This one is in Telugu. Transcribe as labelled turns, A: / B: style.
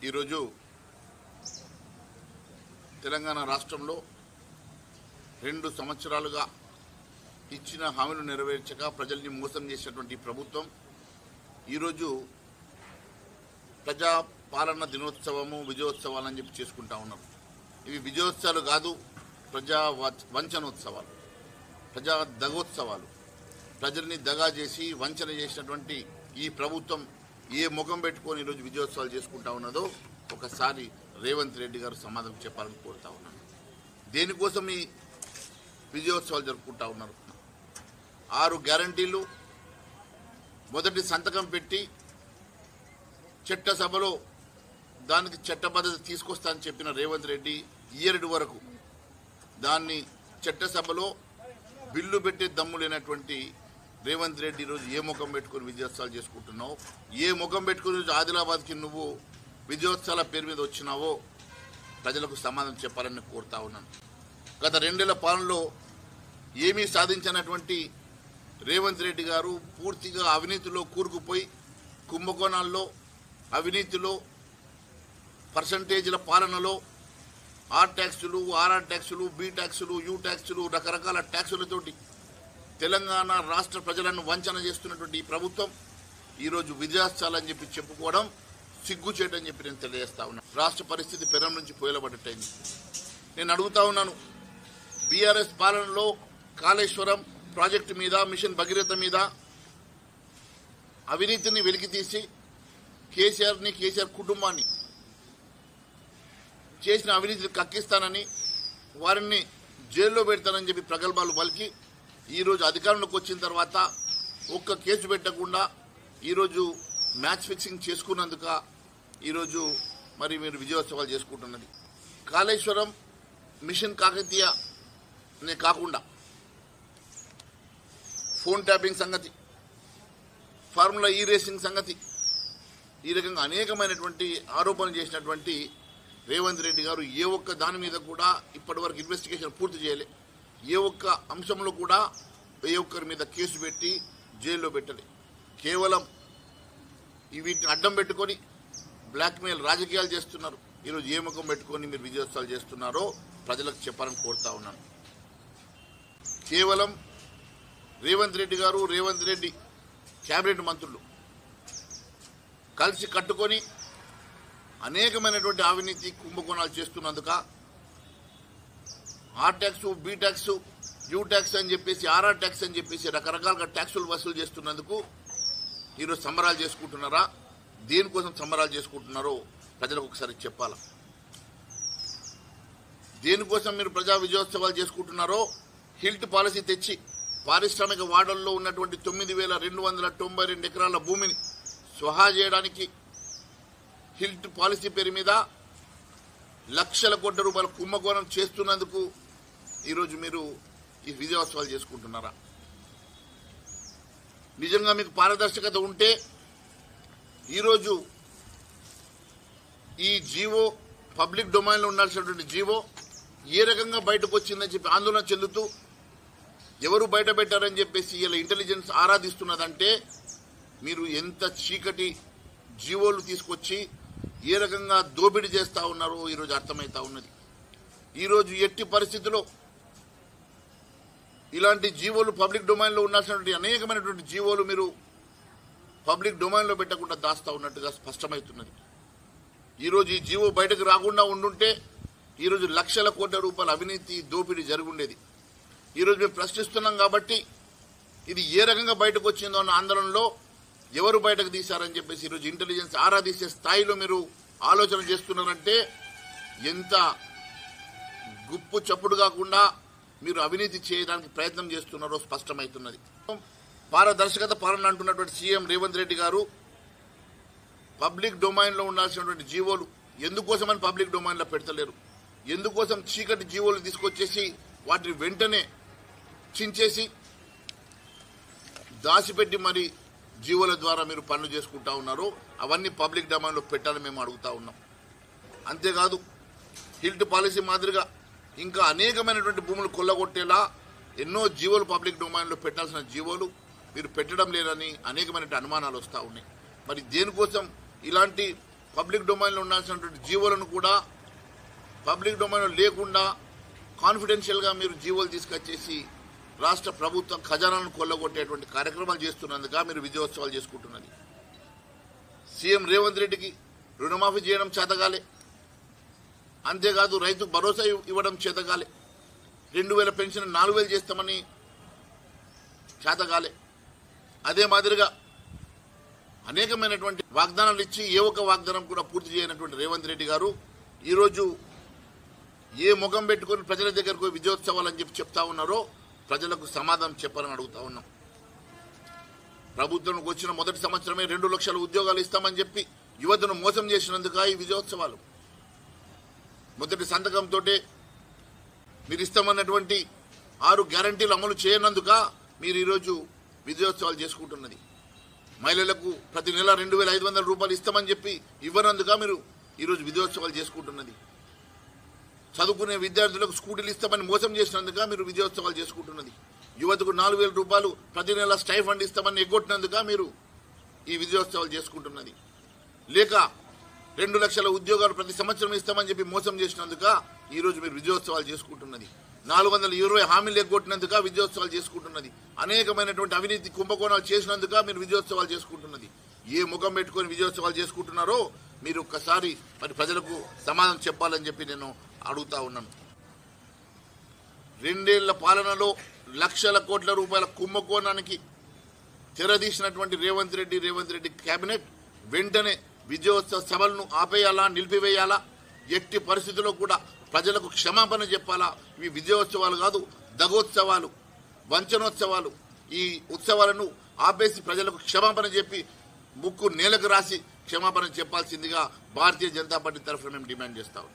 A: ఈరోజు తెలంగాణ రాష్ట్రంలో 2 సంవత్సరాలుగా ఇచ్చిన హామీలు నెరవేర్చక ప్రజల్ని మోసం చేసినటువంటి ప్రభుత్వం ఈరోజు ప్రజా పాలన దినోత్సవము విజయోత్సవాలని చెప్పి చేసుకుంటా ఉన్నారు. ఇవి విజయోత్సవాలు కాదు, ప్రజా వంచనోత్సవాలు, ప్రజా దగోత్సవాలు. ప్రజల్ని దగా చేసి వంచన చేసినటువంటి ఈ ప్రభుత్వం ఏ ముఖం పెట్టుకొని ఈరోజు విజయోత్సవాలు చేసుకుంటా ఉన్నదో ఒకసారి రేవంత్ రెడ్డి గారు సమాధానం చెప్పాలని కోరుతా ఉన్నాను. దేనికోసం ఈ విజయోత్సవాలు జరుపుకుంటా ఉన్నారు? 6 గ్యారంటీలు మొదటి సంతకం పెట్టి చట్టసభలో దానికి చట్టబద్ధత తీసుకొస్తా అని చెప్పిన రేవంత్ రెడ్డి ఇయర్డ్ వరకు దాన్ని చట్టసభలో బిల్లు పెట్టే దమ్ము లేనటువంటి రేవంత్ రెడ్డి ఈరోజు ఏ ముఖం పెట్టుకుని విజయోత్సవాలు చేసుకుంటున్నావు? ఏ ముఖం పెట్టుకుని ఆదిలాబాద్కి నువ్వు విజయోత్సవాల పేరు మీద వచ్చినావో ప్రజలకు సమాధానం చెప్పాలని కోరుతా ఉన్నాను. గత 2 ఏళ్ల పాలనలో ఏమీ సాధించినటువంటి రేవంత్ రెడ్డి గారు పూర్తిగా అవినీతిలో కూరుకుపోయి కుంభకోణాల్లో, అవినీతిలో, పర్సంటేజీల పాలనలో ఆర్ ట్యాక్సులు, ఆర్ఆర్ ట్యాక్సులు, బి ట్యాక్సులు, యూ ట్యాక్సులు, రకరకాల ట్యాక్సులతోటి తెలంగాణ రాష్ట్ర ప్రజలను వంచన చేస్తున్నటువంటి ఈ ప్రభుత్వం ఈరోజు విజయోత్సవాలని చెప్పి చెప్పుకోవడం సిగ్గుచేటని చెప్పి నేను తెలియజేస్తా ఉన్నాను. రాష్ట్ర పరిస్థితి పెరం నుంచి పోయలబడ్డట్టయింది. నేను అడుగుతా ఉన్నాను, బీఆర్ఎస్ పాలనలో కాళేశ్వరం ప్రాజెక్టు మీద, మిషన్ భగీరథ మీద అవినీతిని వెలికితీసి కేసీఆర్ కుటుంబాన్ని చేసిన అవినీతిని కక్కిస్తానని, వారిని జైల్లో పెడతానని చెప్పి ప్రగల్భాలు పలికి ఈరోజు అధికారంలోకి వచ్చిన తర్వాత ఒక్క కేసు పెట్టకుండా ఈరోజు మ్యాచ్ ఫిక్సింగ్ చేసుకున్నందుక ఈరోజు మరి మీరు విజయోత్సవాలు చేసుకుంటున్నది. కాళేశ్వరం మిషన్ కాకతీయనే కాకుండా ఫోన్ ట్యాపింగ్ సంగతి, ఫార్ములా ఈ రేసింగ్ సంగతి, ఈ రకంగా అనేకమైనటువంటి ఆరోపణలు చేసినటువంటి రేవంత్ రెడ్డి గారు ఏ ఒక్క దాని మీద కూడా ఇప్పటివరకు ఇన్వెస్టిగేషన్ పూర్తి చేయలే. ఏ ఒక్క అంశంలో కూడా ఏ ఒక్కరి మీద కేసు పెట్టి జైల్లో పెట్టలే. కేవలం వీటిని అడ్డం పెట్టుకొని బ్లాక్మెయిల్ రాజకీయాలు చేస్తున్నారు. ఈరోజు ఏ ముఖం పెట్టుకొని మీరు విజయోత్సవాలు చేస్తున్నారో ప్రజలకు చెప్పాలని కోరుతా ఉన్నాను. కేవలం రేవంత్ రెడ్డి గారు, రేవంత్ రెడ్డి కేబినెట్ మంత్రులు కలిసి కట్టుకొని అనేకమైనటువంటి అవినీతి కుంభకోణాలు చేస్తున్నందుక R tax, B tax, U tax అని చెప్పేసి, ఆర్ఆర్ ట్యాక్స్ అని చెప్పేసి రకరకాలుగా ట్యాక్సులు వసూలు చేస్తున్నందుకు ఈరోజు సంబరాలు చేసుకుంటున్నారా? దేనికోసం సంబరాలు చేసుకుంటున్నారో ప్రజలకు ఒకసారి చెప్పాలా. దేనికోసం మీరు ప్రజా విజయోత్సవాలు చేసుకుంటున్నారో హిల్ట్ పాలసీ తెచ్చి పారిశ్రామిక వాడల్లో ఉన్నటువంటి 9,292 ఎకరాల భూమిని స్వహా చేయడానికి హిల్ట్ పాలసీ పేరు మీద లక్షల కోట్ల రూపాయల కుంభకోణం చేస్తున్నందుకు ఈరోజు మీరు ఈ విజయోత్సవాలు చేసుకుంటున్నారా? నిజంగా మీకు పారదర్శకత ఉంటే ఈరోజు ఈ జీవో పబ్లిక్ డొమైన్లో ఉండాల్సినటువంటి జీవో ఏ రకంగా బయటకు వచ్చిందని చెప్పి ఆందోళన చెందుతూ ఎవరు బయట పెట్టారని చెప్పేసి ఇలా ఇంటెలిజెన్స్ ఆరాధిస్తున్నదంటే మీరు ఎంత చీకటి జీవోలు తీసుకొచ్చి ఏ రకంగా దోపిడీ చేస్తా ఉన్నారో ఈరోజు అర్థమవుతా ఉన్నది. ఈరోజు ఎట్టి పరిస్థితుల్లో ఇలాంటి జీవోలు పబ్లిక్ డొమైన్లో ఉండాల్సినటువంటి అనేకమైనటువంటి జీవోలు మీరు పబ్లిక్ డొమైన్లో పెట్టకుండా దాస్తా ఉన్నట్టుగా స్పష్టమవుతున్నది. ఈరోజు ఈ జీవో బయటకు రాకుండా ఉండుంటే ఈరోజు లక్షల కోట్ల రూపాయల అవినీతి దోపిడీ జరుగుండేది. ఈరోజు మేము ప్రశ్నిస్తున్నాం కాబట్టి ఇది ఏ రకంగా బయటకు వచ్చిందో అన్న ఆందోళనలో ఎవరు బయటకు తీశారని చెప్పేసి ఈరోజు ఇంటెలిజెన్స్ ఆరాధించే స్థాయిలో మీరు ఆలోచన చేస్తున్నారంటే ఎంత గుప్పు చప్పుడు కాకుండా మీరు అవినీతి చేయడానికి ప్రయత్నం చేస్తున్నారో స్పష్టమవుతున్నది. పారదర్శకత పాలన అంటున్నటువంటి సీఎం రేవంత్ రెడ్డి గారు పబ్లిక్ డొమైన్లో ఉండాల్సినటువంటి జీవోలు ఎందుకోసమని పబ్లిక్ డొమైన్లో పెడతలేరు? ఎందుకోసం చీకటి జీవోలు తీసుకొచ్చేసి వాటిని వెంటనే చించేసి దాచిపెట్టి మరి జీవోల ద్వారా మీరు పనులు చేసుకుంటా ఉన్నారు? అవన్నీ పబ్లిక్ డొమైన్లో పెట్టాలని మేము అడుగుతా ఉన్నాం. అంతేకాదు హిల్ట్ పాలసీ మాదిరిగా ఇంకా అనేకమైనటువంటి భూములు కొల్లగొట్టేలా ఎన్నో జీవోలు పబ్లిక్ డొమైన్లో పెట్టాల్సిన జీవోలు మీరు పెట్టడం లేదని అనేకమైన అనుమానాలు వస్తూ ఉన్నాయి. మరి దేనికోసం ఇలాంటి పబ్లిక్ డొమైన్లో ఉండాల్సినటువంటి జీవోలను కూడా పబ్లిక్ డొమైన్లో లేకుండా కాన్ఫిడెన్షియల్గా మీరు జీవోలు తీసుకొచ్చేసి రాష్ట్ర ప్రభుత్వం ఖజానాను కొల్లగొట్టేటువంటి కార్యక్రమాలు చేస్తున్నందుక మీరు విజయోత్సవాలు చేసుకుంటున్నది. సీఎం రేవంత్ రెడ్డికి రుణమాఫీ చేయడం చేతగాలే, అంతేకాదు రైతు భరోసా ఇవ్వడం చేతగాలే, 2000 పెన్షన్ 4000 చేస్తామని చేతగాలే. అదే మాదిరిగా అనేకమైనటువంటి వాగ్దానాలు ఇచ్చి ఏ ఒక్క వాగ్దానం కూడా పూర్తి చేయనటువంటి రేవంత్ రెడ్డి గారు ఈరోజు ఏ ముఖం పెట్టుకుని ప్రజల దగ్గరకు విజయోత్సవాలు అని చెప్పి చెప్తా ఉన్నారో ప్రజలకు సమాధానం చెప్పాలని అడుగుతా ఉన్నాం. ప్రభుత్వంకి వచ్చిన మొదటి సంవత్సరమే 2 లక్షల ఉద్యోగాలు ఇస్తామని చెప్పి యువతను మోసం చేసినందుక ఈ విజయోత్సవాలు. మొదటి సంతకంతో మీరు ఇస్తామన్నటువంటి 6 గ్యారంటీలు అమలు చేయనందుక మీరు ఈరోజు విజయోత్సవాలు చేసుకుంటున్నది. మహిళలకు ప్రతి నెల 2500 రూపాయలు ఇస్తామని చెప్పి ఇవ్వనందుక మీరు ఈరోజు విజయోత్సవాలు చేసుకుంటున్నది. చదువుకునే విద్యార్థులకు స్కూటీలు ఇస్తామని మోసం చేసినందుక మీరు విజయోత్సవాలు చేసుకుంటున్నది. యువతకు 4000 రూపాయలు ప్రతి నెల స్టైఫండ్ ఇస్తామని ఎగ్గొట్టినందుక మీరు ఈ విజయోత్సవాలు చేసుకుంటున్నది. లేక 2 లక్షల ఉద్యోగాలు ప్రతి సంవత్సరం ఇస్తామని చెప్పి మోసం చేసినందుక ఈరోజు మీరు విజయోత్సవాలు చేసుకుంటున్నది. 420 హామీలు ఎగ్గొట్టినందుక విజయోత్సవాలు చేసుకుంటున్నది. అనేకమైనటువంటి అవినీతి కుంభకోణాలు చేసినందుక మీరు విజయోత్సవాలు చేసుకుంటున్నది. ఏ ముఖం పెట్టుకుని విజయోత్సవాలు చేసుకుంటున్నారో మీరు ఒక్కసారి మరి ప్రజలకు సమాధానం చెప్పాలని చెప్పి నేను అడుగుతా ఉన్నాను. 2 ఏళ్ల పాలనలో లక్షల కోట్ల రూపాయల కుంభకోణానికి తెరదీసినటువంటి రేవంత్ రెడ్డి కేబినెట్ వెంటనే విజయోత్సవ సభలను ఆపేయాలా, నిలిపివేయాలా, ఎట్టి పరిస్థితుల్లో కూడా ప్రజలకు క్షమాపణ చెప్పాలా. ఇవి విజయోత్సవాలు కాదు, దగోత్సవాలు, వంచనోత్సవాలు. ఈ ఉత్సవాలను ఆపేసి ప్రజలకు క్షమాపణ చెప్పి ముక్కు నేలకు రాసి క్షమాపణ చెప్పాల్సిందిగా భారతీయ జనతా పార్టీ తరఫున మేము డిమాండ్ చేస్తాం.